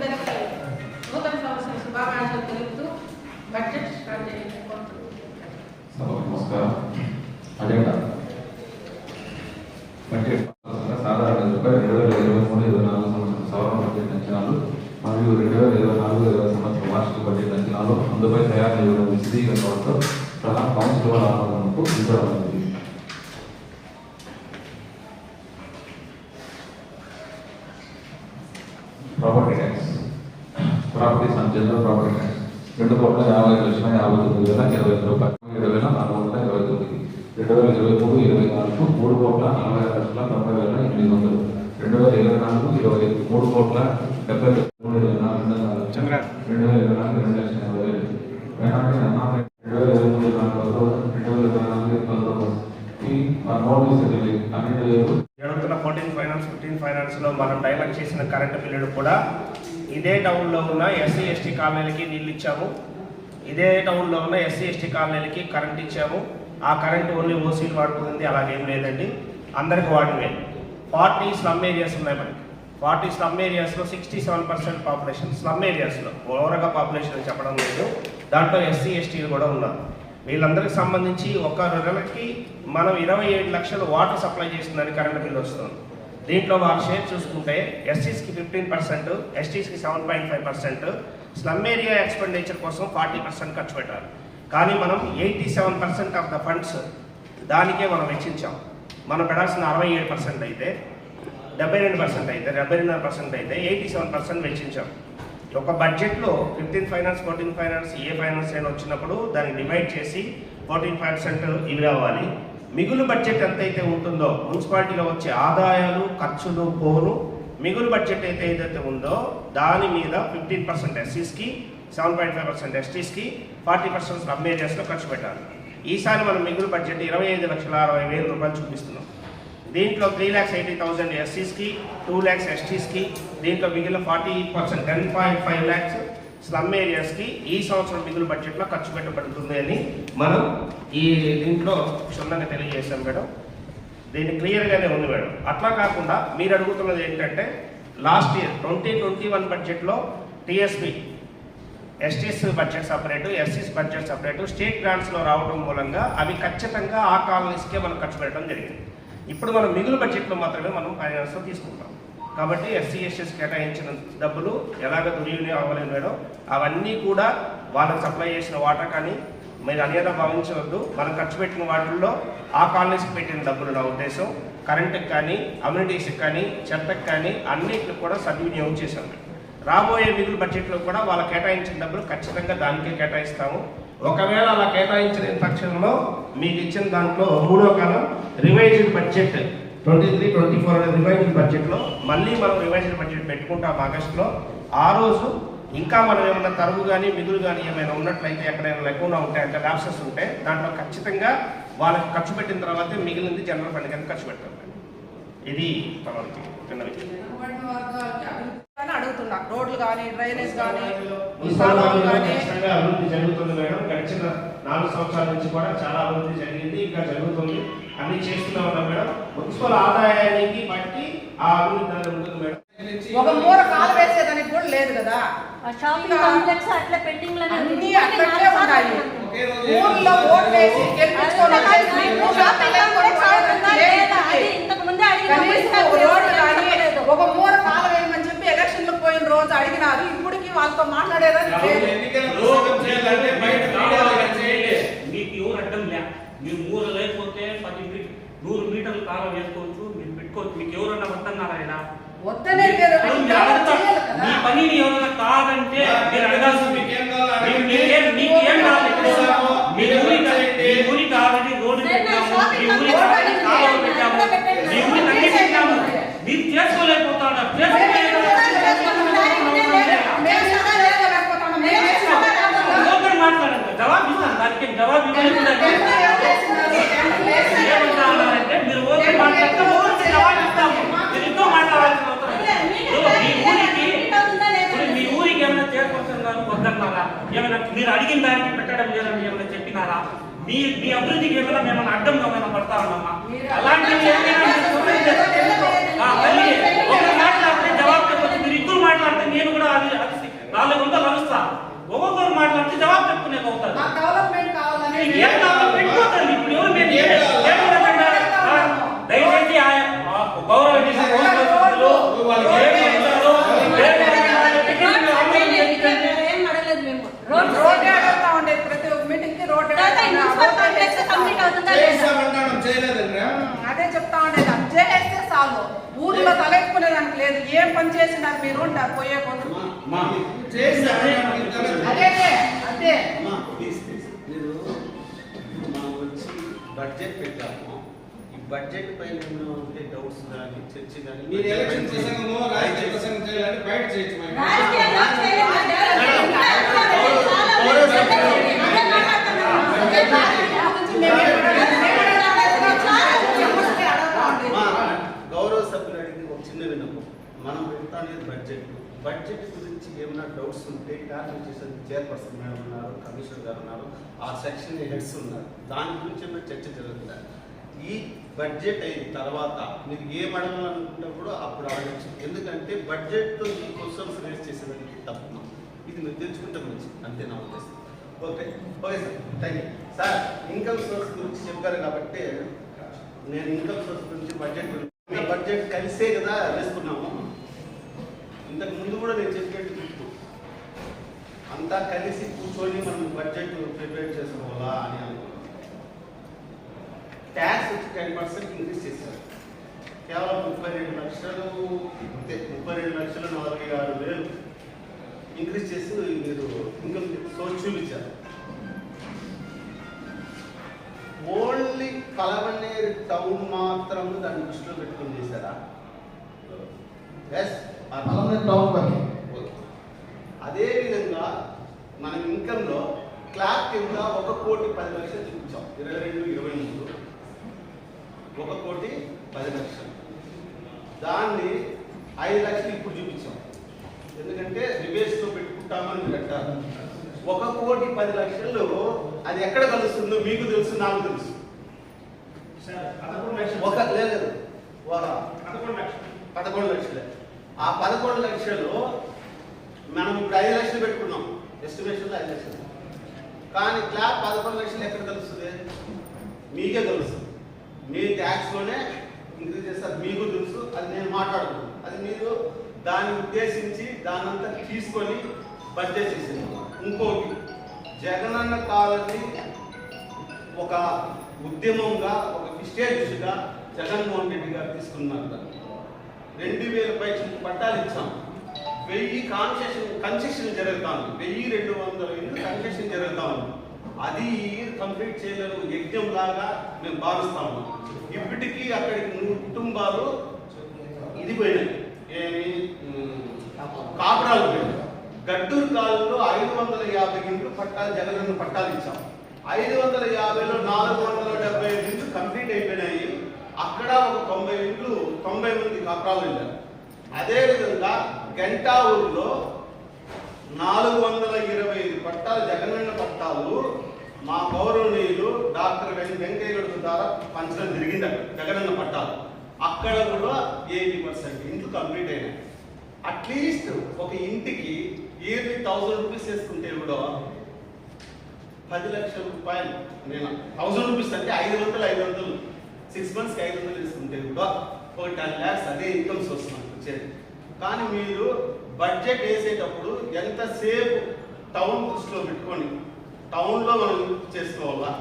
అందరికీ నూతన సంవత్సర శుభాకాంక్షలు తెలుపుతూ బడ్జెట్ స్టార్ట్ చేయండి. నమస్కారం. అజెండా బడ్జెట్ సాధారణ 2023-24 సంవత్సరం సవరణ బడ్జెట్ అంచనాలు మరియు 2024-25 సంవత్సరం వార్షిక బడ్జెట్ అంచనాలు అందుపై తయారు చేయడం విశదీకరణతో ప్రధాన కౌన్సిల్ వారి ఆమోదనకు ఉంచడం. Property tax, properties and general property tax 2,50,59,025 రూపాయలు, 7,429. 2023-24 3,40,90,800. 2024-25 3,70,2,400. 14 ఫైనాన్స్ 15 ఫైనాన్స్ లో మనం డైవర్ట్ చేసిన కరెంటు బిల్లులు కూడా ఇదే టౌన్లో ఉన్న ఎస్సీ ఎస్టీ కాలనీలకి నీళ్ళు ఇచ్చాము. ఇదే టౌన్లో ఉన్న ఎస్సీ ఎస్టీ కాలనీలకి కరెంట్ ఇచ్చాము. ఆ కరెంట్ ఓన్లీ ఓసీలు వాడుకుంది, అలాగేం లేదండి, అందరికి వాడివే. 40 స్లమ్ ఏరియాస్ ఉన్నాయి మనకి. 40 స్లమ్ ఏరియాస్లో 67% పాపులేషన్ స్లమ్ ఏరియాస్లో, ఓవరగా పాపులేషన్ చెప్పడం లేదు, దాంట్లో ఎస్సీ ఎస్టీలు కూడా ఉన్నారు. వీళ్ళందరికీ సంబంధించి ఒక నెలకి మనం 27 లక్షలు వాటర్ సప్లై చేస్తుందని కరెంట్ బిల్లు వస్తుంది. దీంట్లో వారి షేర్ చూసుకుంటే ఎస్సీస్కి 15%, ఎస్టీస్కి 7.5%, స్లమ్ ఏరియా ఎక్స్పెండిచర్ కోసం 40% ఖర్చు పెట్టాలి. కానీ మనం 87% ఆఫ్ ద ఫండ్స్ దానికే మనం వెచ్చించాం. మనం పెట్టాల్సిన 67% అయితే 72% అయితే 79% అయితే 87% వెచ్చించాం. ఒక బడ్జెట్లో 15 ఫైనాన్స్ 14 ఫైనాన్స్ ఏ ఫైనాన్స్ అయినా వచ్చినప్పుడు దాన్ని డివైడ్ చేసి 14% ఇవి అవ్వాలి. మిగులు బడ్జెట్ ఎంతైతే ఉంటుందో మున్సిపాలిటీలో వచ్చే ఆదాయాలు ఖర్చులు పోను మిగులు బడ్జెట్ ఏదైతే ఉందో దాని మీద 15% ఎస్సీస్కి, 7.5% ఎస్టీస్కి, 40% స్లమ్ ఏరియాస్లో ఖర్చు పెట్టాలి. ఈసారి మనం మిగులు బడ్జెట్ 25,60,000 రూపాయలు చూపిస్తున్నాం. దీంట్లో 3,80,000 ఎస్సీస్కి, 2 lakhs ఎస్టీస్కి, దీంట్లో మిగిలిన 40% 10.5 lakhs స్లమ్ ఏరియాస్కి ఈ సంవత్సరం మిగులు బడ్జెట్లో ఖర్చు పెట్టబడుతుంది అని మనం ఈ దీంట్లో క్షుణ్ణంగా తెలియజేశాం మేడం. దీన్ని క్లియర్గానే ఉంది మేడం. అట్లా కాకుండా మీరు అడుగుతున్నది ఏంటంటే లాస్ట్ ఇయర్ 2021 బడ్జెట్లో టీఎస్పీ ఎస్టీస్ బడ్జెట్ సపరేటు, ఎస్సీస్ బడ్జెట్ సపరేటు, స్టేట్ గ్రాంట్స్లో రావడం మూలంగా అవి ఖచ్చితంగా ఆ కాలనీస్కే మనం ఖర్చు పెట్టడం జరిగింది. ఇప్పుడు మనం మిగులు బడ్జెట్లో మాత్రమే మనం ఫైనాన్స్లో తీసుకుంటాం. కాబట్టి ఎస్సీ ఎస్టీస్ కేటాయించిన డబ్బులు ఎలాగ దుర్వినియోగం అవ్వలేదు మేడం, అవన్నీ కూడా వాళ్ళకి సప్లై చేసిన వాటర్ కానీ మీరు అన్యదా భావించవద్దు. మనం ఖర్చు పెట్టిన వాటిల్లో ఆ కాలనీస్కి పెట్టిన డబ్బులు నా ఉద్దేశం. కరెంటుకి కానీ, అమ్యూనిటీస్కి కానీ, చెత్తకి కానీ అన్నిటిని కూడా సద్వినియోగం చేశాం. రాబోయే మిగులు బడ్జెట్లో కూడా వాళ్ళ కేటాయించిన డబ్బులు ఖచ్చితంగా దానికే కేటాయిస్తాము. ఒకవేళ అలా కేటాయించిన పక్షంలో మీకు ఇచ్చిన దాంట్లో మూడో కాలం రివైజ్డ్ బడ్జెట్ 23-24 అనే రివైజ్డ్ బడ్జెట్లో మళ్ళీ మనం రివైజ్డ్ బడ్జెట్ పెట్టుకుంటాం ఆగస్టులో. ఆ రోజు ఇంకా మనం ఏమైనా తరుగు కానీ మిగులు కానీ ఏమైనా ఉన్నట్లయితే ఎక్కడైనా లేకుండా ఉంటే అంటే ల్యాప్సెస్ ఉంటే దాంట్లో ఖచ్చితంగా వాళ్ళకి ఖర్చు పెట్టిన తర్వాతే మిగిలింది జనరల్ ఫండ్ కింద ఖర్చు పెడతాం. ఇది మనకి చిన్న విషయం. అడుగుతున్నా రోడ్లు కానీ డ్రైనేజ్ కానీ అభివృద్ధి జరుగుతుంది మేడం. గడిచిన 4 సంవత్సరాల నుంచి కూడా చాలా అభివృద్ధి జరిగింది, ఇంకా జరుగుతుంది, అన్ని చేస్తూనే ఉన్నాం మేడం. మున్సిపల్ ఆదాయానికి బట్టి ఆ అభివృద్ధి ఉంటుంది మేడం. ఒక మూర కాలు వేసేదానికి కూడా లేదు కదా, షాపింగ్ కాంప్లెక్స్ అట్లా పెండింగ్ లో అన్ని అట్లనే ఉన్నాయి. ఊర్లో ఓట్ వేసి గెలిపించుకోవాలి. ఒక మూర కాలు వేయమని చెప్పి ఎలక్షన్ లో పోయిన రోజు అడిగినారు. ఇప్పటికి వాళ్ళతో మాట్లాడేదని మీకు ఎవరు అడ్డం లే. మీరు 3 లేకపోతే 100 మీటర్లు కాలం వేసుకోవచ్చు, మీరు పెట్టుకోవచ్చు. మీకు ఎవరన్నా వద్దన్నారా? ఆయన మీ పనిని ఎవరైనా కాదంటే మీరు అడగాల్సింది. మీకేం కావాలి? మీ ఊరికి ఆల్రెడీ రోడ్డు పెట్టాము, మీ ఊరికి ఆల్రెడీ కాలువలు పెట్టాము, మీ ఊరికి అన్ని పెట్టాము. మీరు చేసుకోలేకపోతాడు మాట్లాడండి. జవాబు ఇస్తాను, దానికి జవాబు ఇవ్వాలంటే మీరు ఓకే మాట్లాడితే ఓకే జవాబు ఇస్తాము. మీరు ఇంకో మాట్లాడాల్సిన అవసరం మీ ఊరికి ఏమైనా చేరుకుంటున్నారు వద్దన్నారా? ఏమైనా మీరు అడిగిన దానికి పెట్టడం లేదని ఏమైనా చెప్పినారా? మీ అభివృద్ధికి ఏమైనా మేము అడ్డంగా ఏమైనా పడతా ఉన్నామా? అలాంటివి మాట్లాడితే జవాబు చెప్పచ్చు. మీరు ఇద్దరు మాట్లాడితే నేను కూడా అది ఇంట్లో తలెత్తుకునేదానికి లేదు. ఏం పని చేసినారు మీరు అంటారు పోయే కొంత. అదే అంతే. మీరు మనం వచ్చి బడ్జెట్ పెట్టాము. ఈ బడ్జెట్ పైన ఉండే డౌట్స్ కానీ చర్చ కానీ మీరు ఎలక్షన్ ప్రసంగము రాజకీయ ప్రసంగం చేయాలంటే బయట చేయొచ్చు. రాజకీయంగా చేయాలి. గౌరవ సభ్యులు అడిగి ఒక చిన్న విన్నపం. మనం పెడతానే బడ్జెట్ గురించి ఏమైనా డౌట్స్ ఉంటే కార్పొరేషన్ చైర్పర్సన్ మేడం ఉన్నారు, కమిషనర్ గారు ఉన్నారు, ఆ సెక్షన్ హెడ్స్ ఉన్నారు. దాని గురించి ఏమైనా చర్చ జరుగుతుంది. ఈ బడ్జెట్ అయిన తర్వాత మీరు ఏం అడగాలనుకుంటే కూడా అప్పుడు అడగచ్చు. ఎందుకంటే బడ్జెట్తో ఈ క్వశ్చన్స్ రేస్ చేసేదానికి తప్పు. ఇది మీరు తెలుసుకుంటే మంచి, అంతే నా ఉద్దేశం. Okay okay sir, thank you sir. Income source గురించి చెప్పారు కాబట్టి నేను ఇన్కమ్ సోర్స్ గురించి బడ్జెట్ కలిసే కదా వేసుకున్నాము. ఇంతకు ముందు కూడా నేను చెప్పేట్టు గుర్తు అంతా కలిసి కూర్చొని మనం బడ్జెట్ ప్రిపేర్ చేసుకోవాలా అని అనుకున్నాం. ట్యాక్స్ వచ్చి 10% ఇంక్రీజ్ చేశారు. కేవలం 32 లక్షలు అంతే, 32,46,000 ఇంక్రీజ్ చేసి మీరు ఇన్కమ్ సోర్స్ చూపించారు. ఓన్లీ కలవనేరు టౌన్ మాత్రం దాన్ని దృష్టిలో పెట్టుకుని చేశారా? అదే విధంగా మనం ఇన్కంలో క్లాక్ కింద 1,10,00,000 చూపించాం. 22-23 1,10,00,000. దాన్ని 5 లక్షలు ఇప్పుడు చూపించాం. ఎందుకంటే రివేస్లో పెట్టుకుంటామని మీరు అంటారు. 1,10,00,000 అది ఎక్కడ కలుస్తుందో మీకు తెలుసు, నాకు తెలుసు. లేదు 11 లక్షలే. ఆ 11 లక్షలు మనం ఇప్పుడు 5 లక్షలు పెట్టుకున్నాం. ఎస్టిమేషన్లో 5 లక్షలు. కానీ క్లాబ్ 11 లక్షలు ఎక్కడ కలుస్తుంది? మీకే తెలుసు. మీ ట్యాక్స్లోనే ఇంక్రీజ్ చేస్తారు, మీకు తెలుసు. అది నేను మాట్లాడుతున్నాను. అది మీరు దాన్ని ఉద్దేశించి దానంతా తీసుకొని బడ్జెట్ చేసింది. ఇంకోటి, జగనన్న కాలనీ ఒక ఉద్యమంగా, ఒక విశ్లేషగా జగన్మోహన్ రెడ్డి గారు తీసుకున్నారు. 2,000 పైచలకు పట్టాలు ఇచ్చాం. 1000 కన్సెషన్ జరుగుతాను. 1,200 ఇల్లు కన్సెషన్ జరుగుతాను. అది కంప్లీట్ చేయలేరు యజ్ఞం లాగా మేము భావిస్తాము. ఇప్పటికీ అక్కడికి 100 కుటుంబాలు ఇది పోయినాయి, ఏమి కాపురాలు పోయినాయి. గడ్డూరు కాలంలో 550 ఇంట్లు పట్టాలు జగనన్న పట్టాలు ఇచ్చాం. 550లో 475 ఇంట్లు కంప్లీట్ అయిపోయినాయి. అక్కడ ఒక 90 మంది కాపురాలు వెళ్ళారు. అదేవిధంగా గంటా ఊరిలో 425 పట్టాలు జగనన్న పట్టాలు మా గౌరవనీయులు డాక్టర్ వెంకయ్య ద్వారా పంచడం జరిగింది. అక్కడ జగనన్న పట్టాలు అక్కడ కూడా 80% ఇంట్లు కంప్లీట్ అయినాయి. అట్లీస్ట్ ఒక ఇంటికి ఇయర్లీ 1000 రూపీస్ వేసుకుంటే కూడా 10 లక్షల రూపాయలు. నేను 1000 రూపీస్ అంటే 500 6 మంత్స్కి 500 వేసుకుంటే కూడా ఒక 10 lakhs అదే ఇన్కమ్ సోర్స్ మనకు వచ్చేది. కానీ మీరు బడ్జెట్ వేసేటప్పుడు ఎంతసేపు టౌన్ దృష్టిలో పెట్టుకొని టౌన్లో మనం చేసుకోవాలా,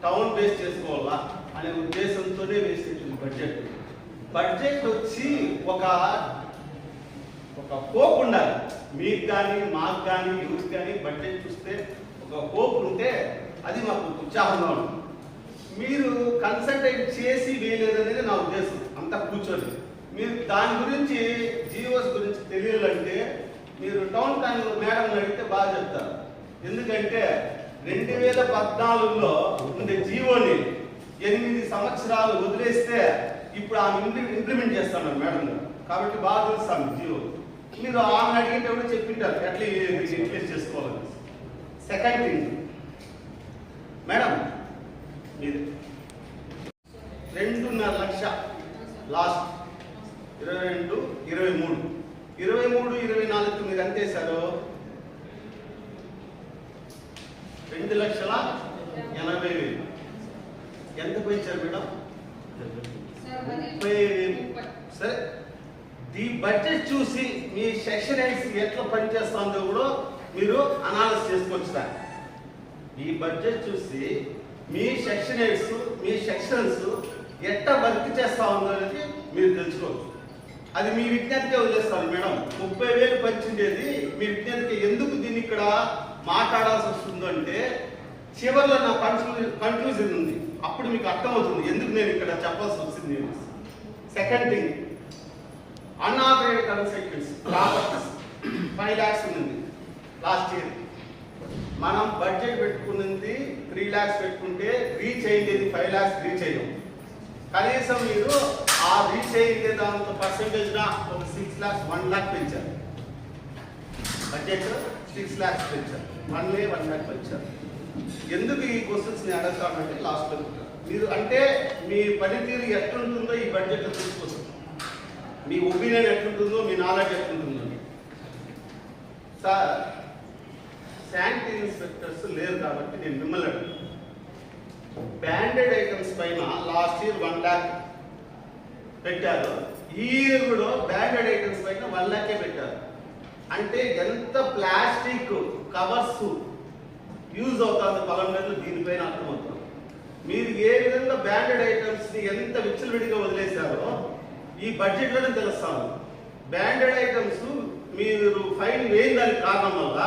టౌన్ బేస్ చేసుకోవాలా అనే ఉద్దేశంతోనే వేసేటువంటి బడ్జెట్ వచ్చి ఒక హోప్ ఉండాలి. మీకు కానీ మాకు కానీ యూత్ కానీ బడ్జెట్ చూస్తే ఒక హోప్ ఉంటే అది మాకు ఉత్సాహంగా ఉంటుంది. మీరు కన్సల్టేట్ చేసి వేయలేదనేది నా ఉద్దేశం. అంతా కూర్చొని మీరు దాని గురించి జియోస్ గురించి తెలియాలంటే మీరు టౌన్ ప్లానింగ్ మేడం అడిగితే బాగా చెప్తారు. ఎందుకంటే 2014లో ఉండే జియోని 8 సంవత్సరాలు వదిలేస్తే ఇప్పుడు ఆమె ఇంప్లిమెంట్ చేస్తాను మేడం గారు. కాబట్టి బాగా తెలుస్తాను జియో. మీరు ఆమె అడిగితే కూడా చెప్పింటారు ఎట్లా రిప్లేస్ చేసుకోవాలని. సెకండ్ థింగ్ మేడం, మీరు 2.5 లక్ష లాస్ట్ 22, 23, 24 మీరు ఎంత వేశారు? 2,80,000. ఎంత పోయించారు మేడం? 30,000. సరే, ఈ బడ్జెట్ చూసి మీ సెక్షన్ ఎట్లా పనిచేస్తుందో కూడా మీరు అనాలిసిస్ చేసుకోవచ్చు. ఈ బడ్జెట్ చూసి మీ సెక్షన్ మీ సెక్షన్స్ ఎట్లా వర్క్ చేస్తా ఉందో అనేది మీరు తెలుసుకోవచ్చు. అది మీ విజ్ఞతకే వదిలేస్తాను మేడం. 30,000 పంచిండేది మీ విజ్ఞతకి. ఎందుకు దీన్ని ఇక్కడ మాట్లాడాల్సి వస్తుందో అంటే చివరిలో నా కన్క్లూజన్ ఉంది, అప్పుడు మీకు అర్థమవుతుంది ఎందుకు నేను ఇక్కడ చెప్పాల్సి వచ్చింది. Second thing, unauthorized consultants properties 5 lakhs ఉంది లాస్ట్ ఇయర్. మనం బడ్జెట్ పెట్టుకున్నది 3 lakhs పెట్టుకుంటే రీచ్ అయ్యేది 5 lakhs రీచ్ అయ్యాం. కనీసం మీరు ఆ రీచ్ అయ్యే దాంతో పర్సెంటేజ్ ఒక 6 lakhs 1 lakh పెంచారు. బడ్జెట్ 6 lakhs పెంచారు, 1 lakh పెంచారు. ఎందుకు ఈ క్వశ్చన్స్ ని అడగతామంటే లాస్ట్ మీరు అంటే మీ పనితీరు ఎట్లుంటుందో ఈ బడ్జెట్ లో తెలుసుకోవచ్చు. మీ ఒపీనియన్ ఎట్లుంటుందో, మీ నాలెడ్జ్ ఎట్లుంటుందో. సార్ శానిటరీ ఇన్స్పెక్టర్స్ లేరు కాబట్టి నేను మిమ్మల్ని అడుగుతాను. బ్రాండెడ్ ఐటమ్స్ పైన లాస్ట్ ఇయర్ 1 lakh పెట్టారు, ఈ ఇయర్ కూడా బ్రాండెడ్ ఐటమ్స్ పైన 1 lakh పెట్టారు. అంటే ఎంత ప్లాస్టిక్ కవర్స్ యూజ్ అవుతుంది పొలంలో, దీనిపైన అర్థమవుతుంది. మీరు ఏ విధంగా బ్రాండెడ్ ఐటమ్స్ ని ఎంత విచ్చలవిడిగా వదిలేశారో ఈ బడ్జెట్ లోనే తెలుస్తాను. బ్రాండెడ్ ఐటమ్స్ మీరు ఫైన్ వేయని దానికి కారణం వల్ల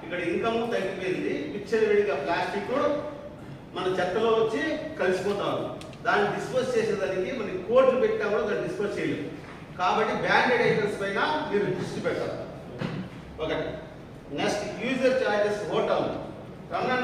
ఇక్కడ ఇన్కమ్ తగ్గిపోయింది. విచ్చలవిడిగా ప్లాస్టిక్ మన చెత్తలో వచ్చి కలిసిపోతారు. దాన్ని డిస్పోజ్ చేసేదానికి మనకి కోట్లు పెట్టినా కూడా దాన్ని డిస్పోజ్ చేయలేదు. కాబట్టి బ్రాండెడ్ ఐటమ్స్ పైన మీరు దృష్టి పెట్టాలి. ఒకటి. Next, user charges hotel Ramana